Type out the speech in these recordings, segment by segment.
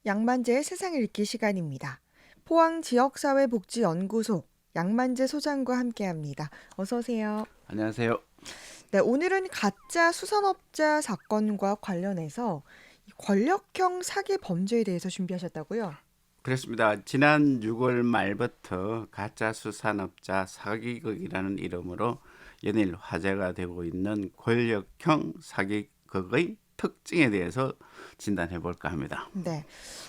양만재의 세상 읽기 시간입니다. 포항지역사회복지연구소 양만재 소장과 함께합니다. 어서 오세요. 안녕하세요. 네, 오늘은 가짜 수산업자 사건과 관련해서 이 권력형 사기 범죄에 대해서 준비하셨다고요? 그렇습니다. 지난 6월 말부터 가짜 수산업자 사기극이라는 이름으로 연일 화제가 되고 있는 권력형 사기극의 특징에 대해서 진단해 볼까 합니다. 네,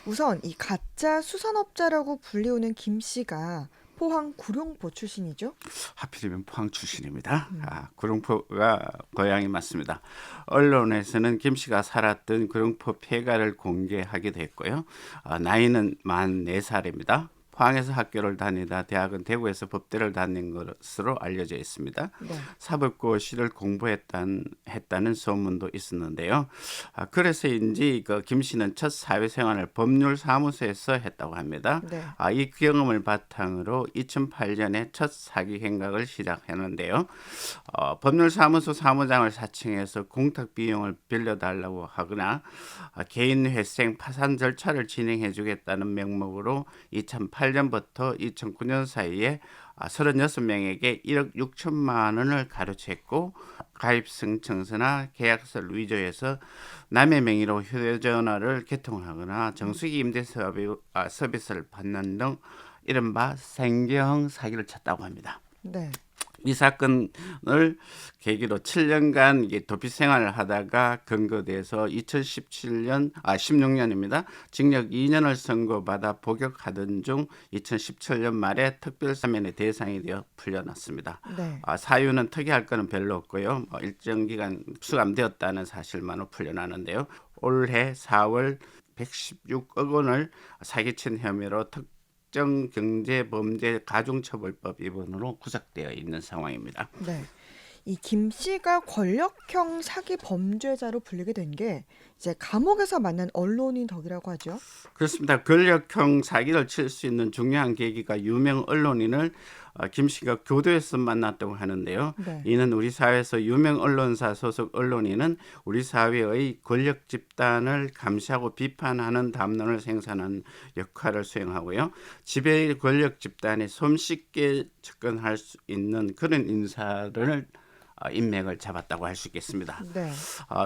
우선 이 가짜 수산업자라고 불리우는 김 씨가 포항 구룡포 출신이죠? 하필이면 포항 출신입니다. 음, 구룡포가 고향이 맞습니다. 언론에서는 김 씨가 살았던 구룡포 폐가를 공개하기도 했고요. 나이는 만 4살입니다. 포항에서 학교를 다니다 대학은 대구에서 법대를 다닌 것으로 알려져 있습니다. 네, 사법고시를 공부했다는 소문도 있었는데요. 그래서인지 김 씨는 첫 사회생활을 법률사무소에서 했다고 합니다. 네, 이 경험을 바탕으로 2008년에 첫 사기 행각을 시작했는데요. 법률사무소 사무장을 사칭해서 공탁 비용을 빌려달라고 하거나 개인 회생 파산 절차를 진행해주겠다는 명목으로 2008년부터 2009년 사이에 36명에게 1억 6천만 원을 가로챘고 가입성 청서나 계약서를 위조해서 남의 명의로 휴대전화를 개통하거나 정수기 임대 서비스를 받는 등 이른바 생계형 사기를 쳤다고 합니다. 네, 이 사건을 계기로 7년간 이게 도피 생활을 하다가 검거돼서 16년입니다. 징역 2년을 선고받아 복역하던 중 2017년 말에 특별사면의 대상이 되어 풀려났습니다. 네. 사유는 특이할 거는 별로 없고요. 일정 기간 수감되었다는 사실만으로 풀려나는데요. 올해 4월 116억 원을 사기친 혐의로 특정경제범죄 가중처벌법 위반으로 구속되어 있는 상황입니다. 네. 이 김 씨가 권력형 사기 범죄자로 불리게 된 게 이제 감옥에서 만난 언론인 덕이라고 하죠. 그렇습니다. 권력형 사기를 칠 수 있는 중요한 계기가 유명 언론인을 김 씨가 교도에서 만났다고 하는데요. 네. 이는 우리 사회에서 유명 언론사 소속 언론인은 우리 사회의 권력 집단을 감시하고 비판하는 담론을 생산하는 역할을 수행하고요. 지배 권력 집단에 손쉽게 접근할 수 있는 그런 인사를 인맥을 잡았다고 할 수 있겠습니다. 네.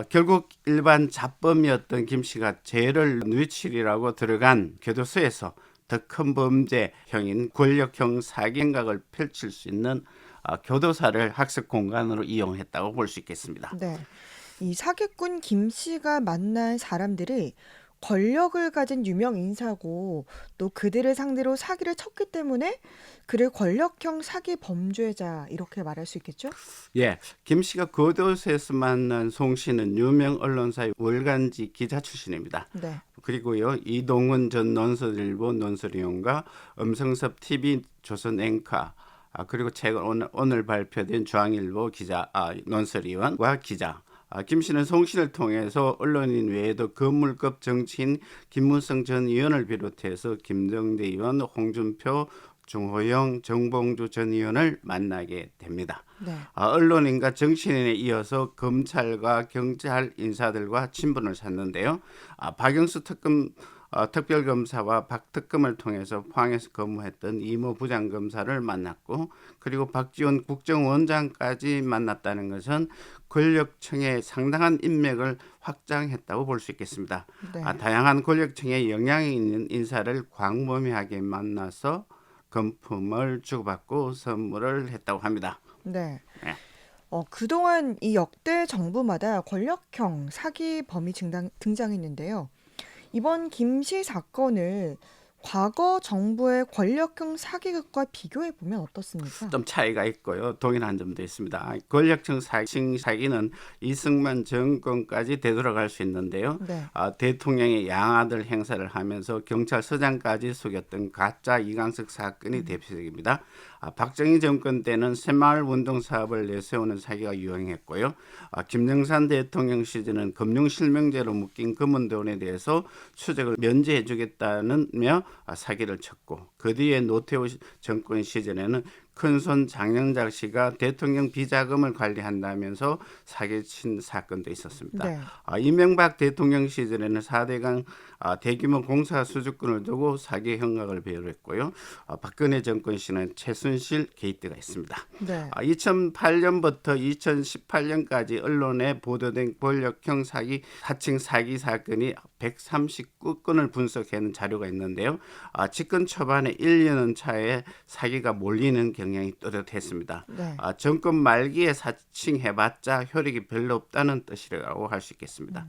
결국 일반 잡범이었던 김 씨가 죄를 누이치리라고 들어간 교도소에서 더 큰 범죄형인 권력형 사기 행각을 펼칠 수 있는 교도사를 학습 공간으로 이용했다고 볼 수 있겠습니다. 네. 이 사기꾼 김 씨가 만난 사람들이 권력을 가진 유명 인사고 또 그들을 상대로 사기를 쳤기 때문에 그를 권력형 사기 범죄자 이렇게 말할 수 있겠죠? 예, 김 씨가 교도소에서 만난 송 씨는 유명 언론사의 월간지 기자 출신입니다. 네. 그리고요, 이동훈 전 논설일보 논설위원과 엄성섭 TV 조선 앵커, 그리고 최근 오늘 발표된 중앙일보 기자, 논설위원과 기자. 김 씨는 송 씨를 통해서 언론인 외에도 거물급 정치인 김문성 전 의원을 비롯해서 김정대 의원, 홍준표, 중호영, 정봉주 전 의원을 만나게 됩니다. 네. 언론인과 정치인에 이어서 검찰과 경찰 인사들과 친분을 샀는데요. 박영수 특별검사와 박특검을 통해서 포항에서 근무했던 이모 부장검사를 만났고, 그리고 박지원 국정원장까지 만났다는 것은 권력층의 상당한 인맥을 확장했다고 볼 수 있겠습니다. 네. 다양한 권력층에 영향이 있는 인사를 광범위하게 만나서 금품을 주고받고 선물을 했다고 합니다. 네. 예. 그동안 이 역대 정부마다 권력형 사기 범이 등장했는데요. 이번 김씨 사건을 과거 정부의 권력형 사기극과 비교해 보면 어떻습니까? 좀 차이가 있고요. 동일한 점도 있습니다. 권력층 사기는 이승만 정권까지 되돌아갈 수 있는데요. 네. 대통령의 양아들 행사를 하면서 경찰서장까지 속였던 가짜 이강석 사건이 대표적입니다. 박정희 정권 때는 새마을 운동 사업을 내세우는 사기가 유행했고요. 김정삼 대통령 시절은 금융실명제로 묶인 금은돈에 대해서 추적을 면제해주겠다며 사기를 쳤고, 그 뒤에 노태우 정권 시절에는 큰손 장영작 씨가 대통령 비자금을 관리한다면서 사기친 사건도 있었습니다. 네. 이명박 대통령 시절에는 4대강 대규모 공사 수주권을 두고 사기 행각을 배열했고요. 박근혜 정권 시는 최순실 게이트가 있습니다. 네. 2008년부터 2018년까지 언론에 보도된 권력형 사기 사칭 사기 사건이 139건을 분석하는 자료가 있는데요. 집권 초반에 1년 차에 사기가 몰리는 경향이 뚜렷했습니다. 네. 정권 말기에 사칭해봤자 효력이 별로 없다는 뜻이라고 할 수 있겠습니다.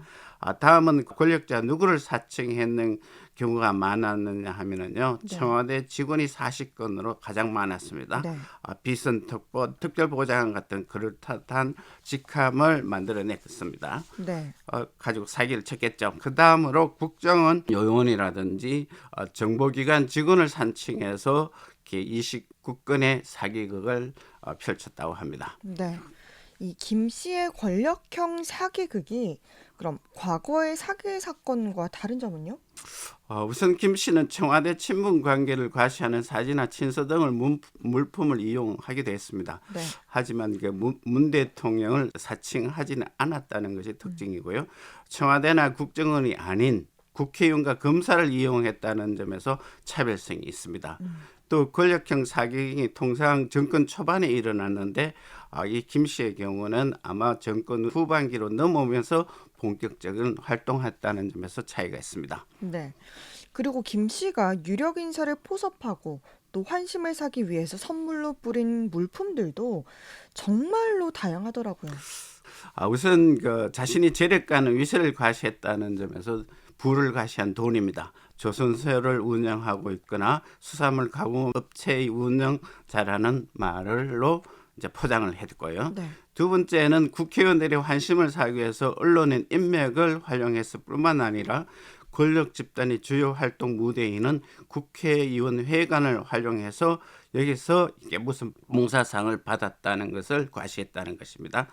다음은 권력자 누구를 사칭했는 경우가 많았느냐 하면은요. 네. 청와대 직원이 40건으로 가장 많았습니다. 네. 비선 특보, 특별보좌관 같은 그럴듯한 직함을 만들어냈습니다. 네. 가지고 사기를 쳤겠죠. 그 다음으로 국정원 요원이라든지 정보기관 직원을 사칭해서 29건의 사기극을 펼쳤다고 합니다. 네. 이 김 씨의 권력형 사기극이 그럼 과거의 사기 사건과 다른 점은요? 우선 김 씨는 청와대 친분 관계를 과시하는 사진이나 친서 등을 물품을 이용하기도 했습니다. 네. 하지만 문 대통령을 사칭하지는 않았다는 것이 특징이고요. 청와대나 국정원이 아닌 국회의원과 검사를 이용했다는 점에서 차별성이 있습니다. 또 권력형 사기행위 통상 정권 초반에 일어났는데 이 김 씨의 경우는 아마 정권 후반기로 넘어오면서 본격적인 활동했다는 점에서 차이가 있습니다. 네. 그리고 김 씨가 유력 인사를 포섭하고 또 환심을 사기 위해서 선물로 뿌린 물품들도 정말로 다양하더라고요. 우선 자신이 재력가는 위세를 과시했다는 점에서 부를 과시한 돈입니다. 조선소를 운영하고 있거나 수산물 가공업체의 운영자라는 말로 이제 포장을 했고요. 네. 두 번째는 국회의원들의 환심을 사기 위해서 언론인 인맥을 활용했을 뿐만 아니라 권력 집단의 주요 활동 무대인은 국회의원 회관을 활용해서 여기서 이게 무슨 봉사상을 받았다는 것을 과시했다는 것입니다.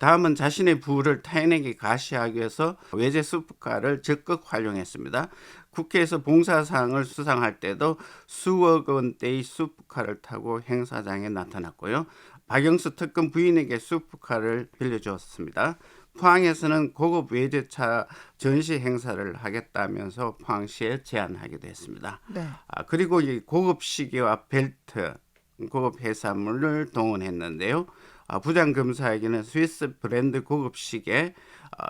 다음은 자신의 부를 타인에게 과시하기 위해서 외제 수프카를 적극 활용했습니다. 국회에서 봉사상을 수상할 때도 수억 원대의 수프카를 타고 행사장에 나타났고요. 박영수 특검 부인에게 수프카를 빌려주었습니다. 포항에서는 고급 외제차 전시 행사를 하겠다면서 포항시에 제안하기도 했습니다. 네. 그리고 이 고급 시계와 벨트, 고급 해산물을 동원했는데요. 부장검사에게는 스위스 브랜드 고급 시계,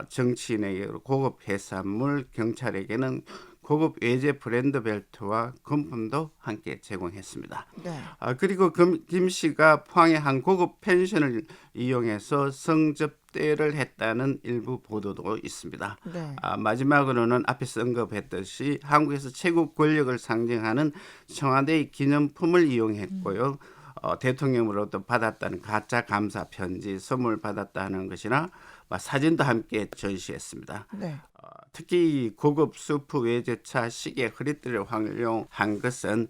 정치인에게 고급 해산물, 경찰에게는 고급 외제 브랜드 벨트와 금품도 함께 제공했습니다. 네. 그리고 김 씨가 포항의 한 고급 펜션을 이용해서 성접대를 했다는 일부 보도도 있습니다. 네. 마지막으로는 앞에서 언급했듯이 한국에서 최고 권력을 상징하는 청와대의 기념품을 이용했고요. 대통령으로부터 받았다는 가짜 감사 편지, 선물 받았다는 것이나 사진도 함께 전시했습니다. 네. 특히 고급 수프 외제차 시계 허리띠를 활용한 것은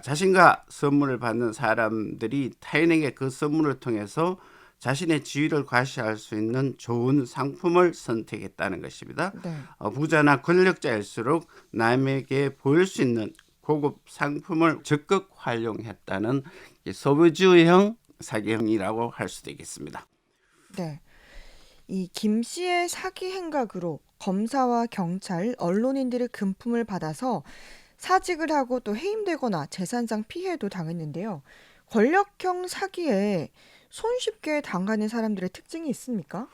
자신과 선물을 받는 사람들이 타인에게 그 선물을 통해서 자신의 지위를 과시할 수 있는 좋은 상품을 선택했다는 것입니다. 네. 부자나 권력자일수록 남에게 보일 수 있는 고급 상품을 적극 활용했다는 소비주의형 사기행위라고 할 수도 있겠습니다. 네. 이 김 씨의 사기 행각으로 검사와 경찰, 언론인들의 금품을 받아서 사직을 하고 또 해임되거나 재산상 피해도 당했는데요. 권력형 사기에 손쉽게 당하는 사람들의 특징이 있습니까?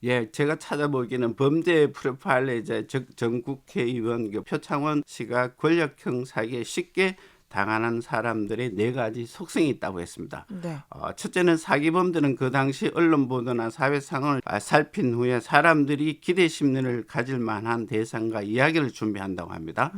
예, 제가 찾아보기에는 범죄 프로파일러이자 전 국회의원 표창원 씨가 권력형 사기에 쉽게 당하는 사람들의 4가지 속성이 있다고 했습니다. 네. 첫째는 사기범들은 그 당시 언론 보도나 사회 상황을 살핀 후에 사람들이 기대 심리를 가질 만한 대상과 이야기를 준비한다고 합니다.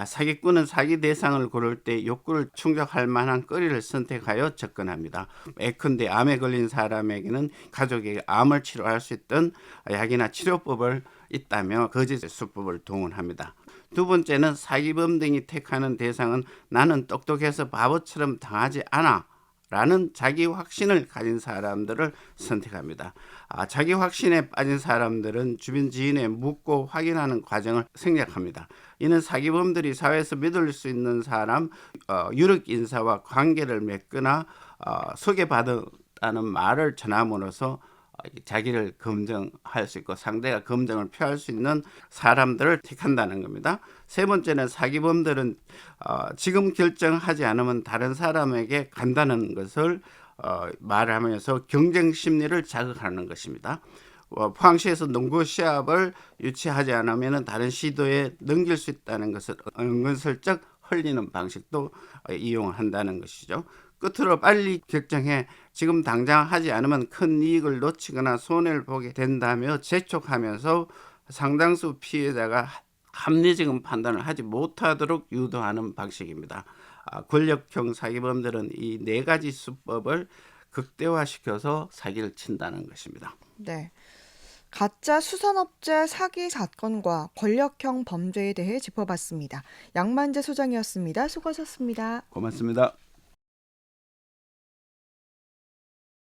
사기꾼은 사기 대상을 고를 때 욕구를 충족할 만한 거리를 선택하여 접근합니다. 예컨대 암에 걸린 사람에게는 가족에게 암을 치료할 수 있던 약이나 치료법을 있다며 거짓 수법을 동원합니다. 두 번째는 사기범 등이 택하는 대상은 나는 똑똑해서 바보처럼 당하지 않아 라는 자기 확신을 가진 사람들을 선택합니다. 자기 확신에 빠진 사람들은 주변 지인에 묻고 확인하는 과정을 생략합니다. 이는 사기범들이 사회에서 믿을 수 있는 사람, 유력 인사와 관계를 맺거나 소개받았다는 말을 전함으로써 자기를 검증할 수 있고 상대가 검증을 표할 수 있는 사람들을 택한다는 겁니다. 세 번째는 사기범들은 지금 결정하지 않으면 다른 사람에게 간다는 것을 말하면서 경쟁 심리를 자극하는 것입니다. 포항시에서 농구 시합을 유치하지 않으면 다른 시도에 넘길 수 있다는 것을 은근슬쩍 흘리는 방식도 이용한다는 것이죠. 끝으로 빨리 결정해 지금 당장 하지 않으면 큰 이익을 놓치거나 손해를 보게 된다며 재촉하면서 상당수 피해자가 합리적인 판단을 하지 못하도록 유도하는 방식입니다. 권력형 사기범들은 이 네 가지 수법을 극대화시켜서 사기를 친다는 것입니다. 네. 가짜 수산업체 사기 사건과 권력형 범죄에 대해 짚어봤습니다. 양만재 소장이었습니다. 수고하셨습니다. 고맙습니다.